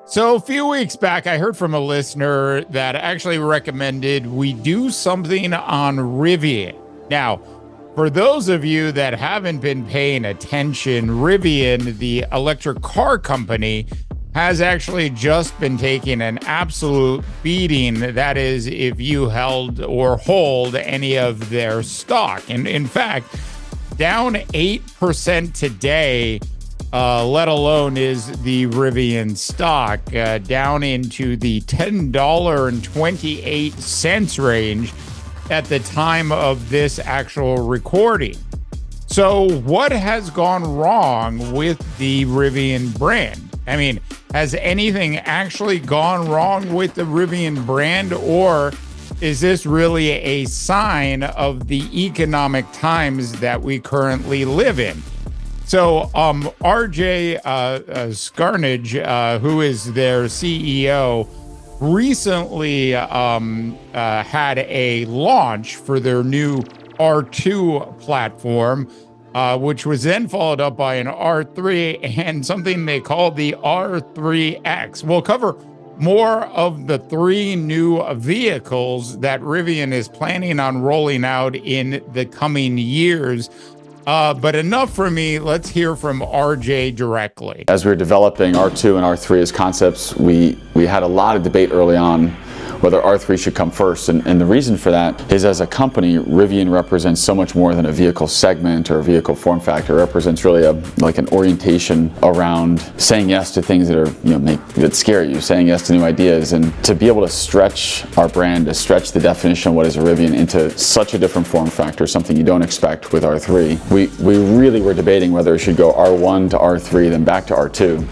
So a few weeks back, I heard from a listener that actually recommended we do something on Rivian. Now, for those of you that haven't been paying attention, Rivian, the electric car company, has actually just been taking an absolute beating. That is, if you held or hold any of their stock. And in fact, down 8% today, let alone is the Rivian stock down into the $10.28 range at the time of this actual recording. So what has gone wrong with the Rivian brand? I mean, has anything actually gone wrong with the Rivian brand, or is this really a sign of the economic times that we currently live in? So RJ Scaringe, who is their CEO, recently had a launch for their new R2 platform, which was then followed up by an R3 and something they call the R3X. We'll cover more of the three new vehicles that Rivian is planning on rolling out in the coming years. But enough for me. Let's hear from RJ directly. As we were developing R2 and R3 as concepts, we had a lot of debate early on whether R3 should come first. And the reason for that is, as a company, Rivian represents so much more than a vehicle segment or a vehicle form factor. It represents really like an orientation around saying yes to things that are, that scare you, saying yes to new ideas, and to be able to stretch our brand, to stretch the definition of what is a Rivian into such a different form factor, something you don't expect with R3. We really were debating whether it should go R1 to R3, then back to R2.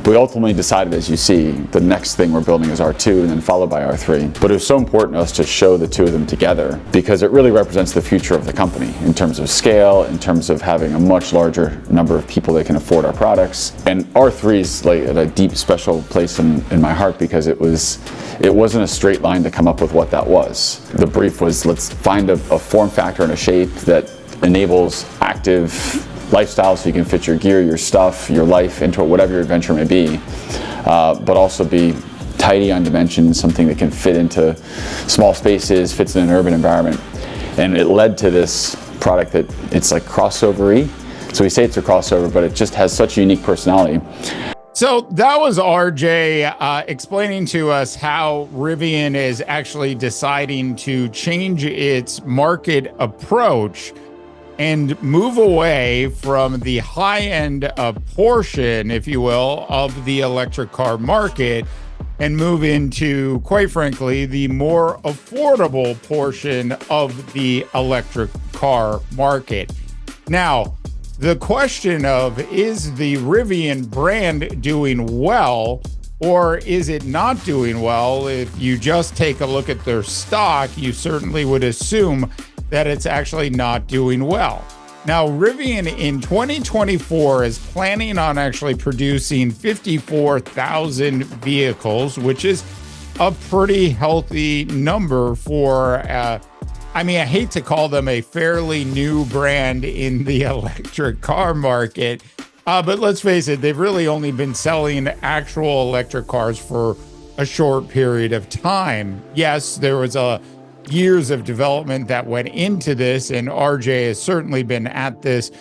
But we ultimately decided, as you see, the next thing we're building is R2 and then followed by R3. But it was so important to us to show the two of them together because it really represents the future of the company in terms of scale, in terms of having a much larger number of people that can afford our products. And R3 is like at a deep, special place in my heart because it wasn't a straight line to come up with what that was. The brief was, let's find a form factor and a shape that enables active lifestyle so you can fit your gear, your stuff, your life into whatever your adventure may be, but also be tidy on dimensions, something that can fit into small spaces, fits in an urban environment. And it led to this product that it's like crossover-y. So we say it's a crossover, but it just has such a unique personality. So that was RJ explaining to us how Rivian is actually deciding to change its market approach and move away from the high-end portion, if you will, of the electric car market and move into, quite frankly, the more affordable portion of the electric car market. Now, the question of, is the Rivian brand doing well, or is it not doing well? If you just take a look at their stock, you certainly would assume that it's actually not doing well. Now, Rivian in 2024 is planning on actually producing 54,000 vehicles, which is a pretty healthy number for, I hate to call them a fairly new brand in the electric car market, but let's face it, they've really only been selling actual electric cars for a short period of time. Yes, there was years of development that went into this, and RJ has certainly been at this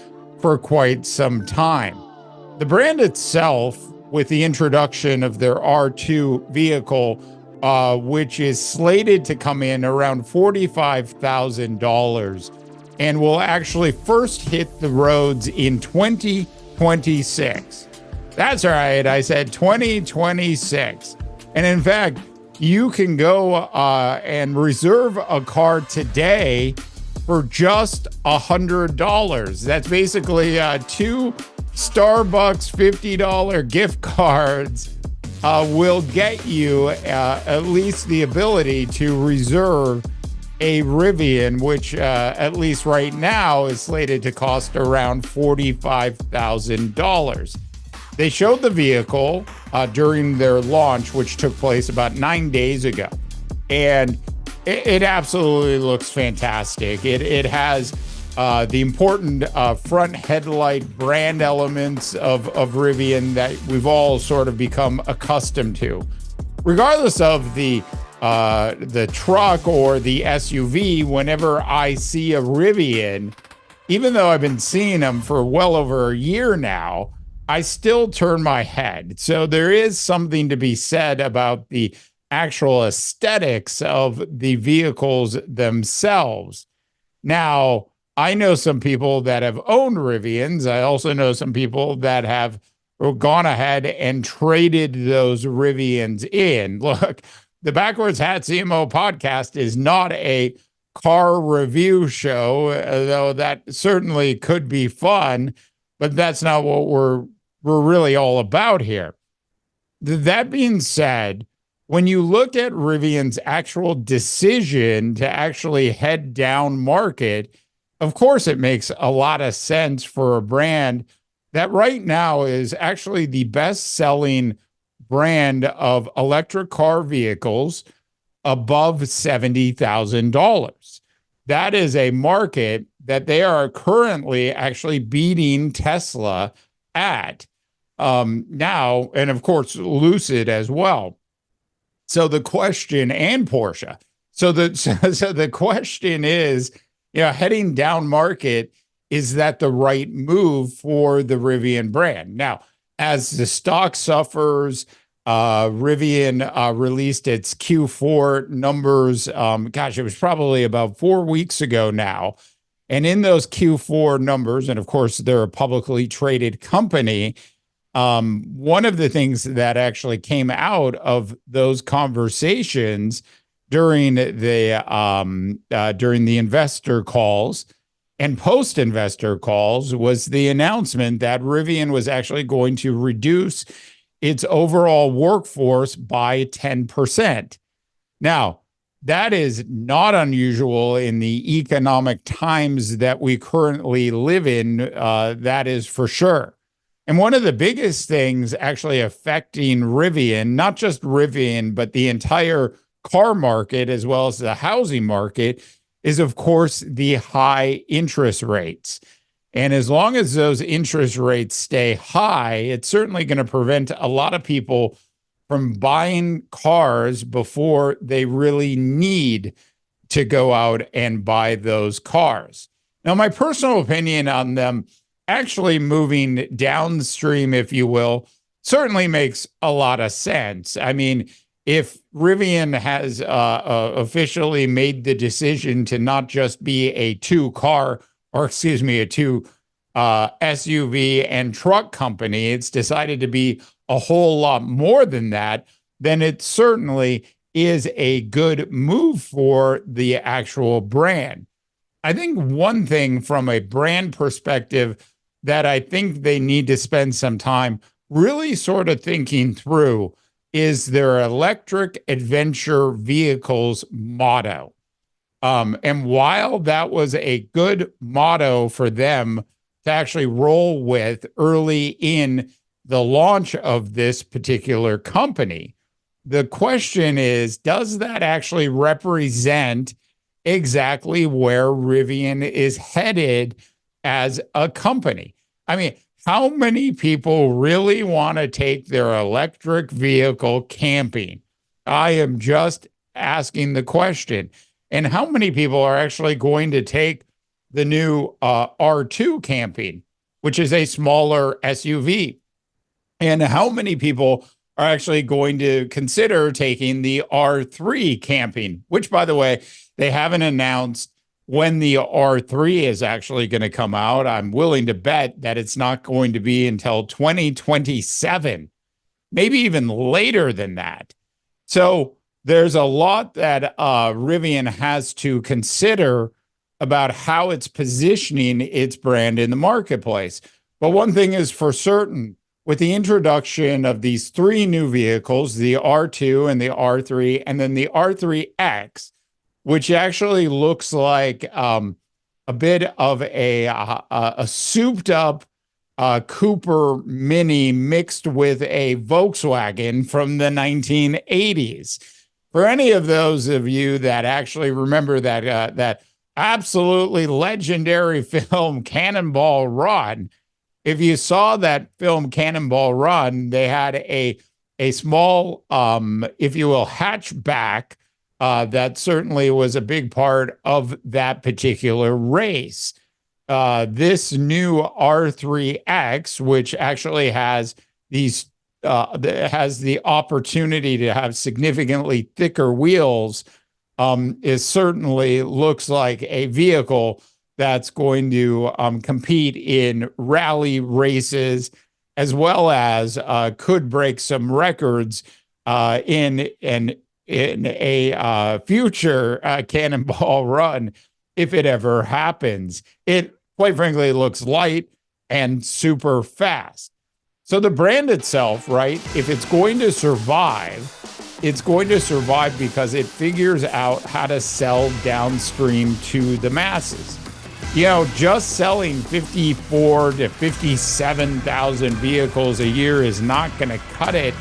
for quite some time. The brand itself, with the introduction of their R2 vehicle, which is slated to come in around $45,000 and will actually first hit the roads in 2026. That's right, I said 2026. And in fact, you can go and reserve a car today for just $100. That's basically two Starbucks $50 gift cards will get you at least the ability to reserve a Rivian, which at least right now is slated to cost around $45,000. They showed the vehicle during their launch, which took place about 9 days ago. And it absolutely looks fantastic. It has the important front headlight brand elements of Rivian that we've all sort of become accustomed to. Regardless of the truck or the SUV, whenever I see a Rivian, even though I've been seeing them for well over a year now, I still turn my head. So there is something to be said about the actual aesthetics of the vehicles themselves. Now, I know some people that have owned Rivians. I also know some people that have gone ahead and traded those Rivians in. Look, the Backwards Hat CMO podcast is not a car review show, though that certainly could be fun, but that's not what we're really all about here. That being said, when you look at Rivian's actual decision to actually head down market, of course, it makes a lot of sense for a brand that right now is actually the best-selling brand of electric car vehicles above $70,000. That is a market that they are currently actually beating Tesla at now, and of course, Lucid as well. So the question, and Porsche. So the question is, heading down market, is that the right move for the Rivian brand? Now, as the stock suffers, Rivian released its Q4 numbers. It was probably about 4 weeks ago now. And in those Q4 numbers, and of course, they're a publicly traded company, one of the things that actually came out of those conversations during the investor calls and post-investor calls was the announcement that Rivian was actually going to reduce its overall workforce by 10%. Now, that is not unusual in the economic times that we currently live in, that is for sure. And one of the biggest things actually affecting Rivian, not just Rivian, but the entire car market as well as the housing market, is of course the high interest rates. And as long as those interest rates stay high, it's certainly going to prevent a lot of people from buying cars before they really need to go out and buy those cars. Now, my personal opinion on them actually moving downstream, if you will, certainly makes a lot of sense. I mean, if Rivian has officially made the decision to not just be a two SUV and truck company, it's decided to be a whole lot more than that, then it certainly is a good move for the actual brand. I think one thing from a brand perspective that I think they need to spend some time really sort of thinking through is their electric adventure vehicles motto. And while that was a good motto for them to actually roll with early in the launch of this particular company, the question is, does that actually represent exactly where Rivian is headed as a company? I mean, how many people really want to take their electric vehicle camping? I am just asking the question. And how many people are actually going to take the new R2 camping, which is a smaller SUV? And how many people are actually going to consider taking the R3 camping, which, by the way, they haven't announced when the R3 is actually going to come out. I'm willing to bet that it's not going to be until 2027, maybe even later than that. So there's a lot that Rivian has to consider about how it's positioning its brand in the marketplace. But one thing is for certain, with the introduction of these three new vehicles, the R2 and the R3, and then the R3X, which actually looks like a bit of a souped up Cooper Mini mixed with a Volkswagen from the 1980s. For any of those of you that actually remember that absolutely legendary film Cannonball Run. If you saw that film Cannonball Run, they had a small, if you will, hatchback that certainly was a big part of that particular race. This new R3X, which actually has these has the opportunity to have significantly thicker wheels, is certainly looks like a vehicle that's going to compete in rally races, as well as could break some records in a future Cannonball Run if it ever happens. It, quite frankly, looks light and super fast. So the brand itself, right, if it's going to survive, it's going to survive because it figures out how to sell downstream to the masses. You know, just selling 54 to 57,000 vehicles a year is not going to cut it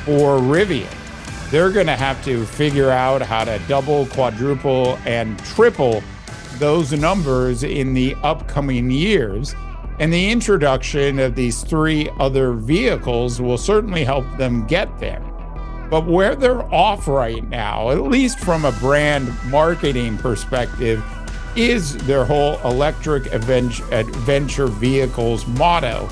for Rivian. They're going to have to figure out how to double, quadruple, and triple those numbers in the upcoming years. And the introduction of these three other vehicles will certainly help them get there. But where they're off right now, at least from a brand marketing perspective, is their whole electric adventure vehicles motto,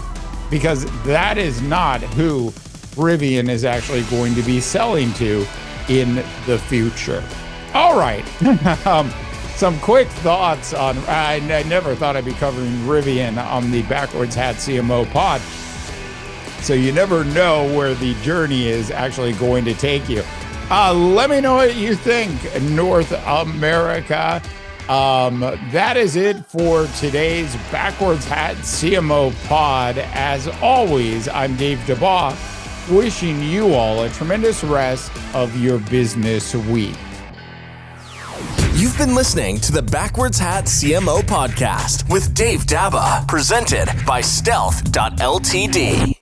because that is not who Rivian is actually going to be selling to in the future. All right. Some quick thoughts on, I never thought I'd be covering Rivian on the Backwards Hat CMO Pod. So you never know where the journey is actually going to take you. Let me know what you think, North America. That is it for today's Backwards Hat CMO Pod. As always, I'm Dave DeBaugh, wishing you all a tremendous rest of your business week. You've been listening to the Backwards Hat CMO Podcast with Dave Daba, presented by Stealth.ltd.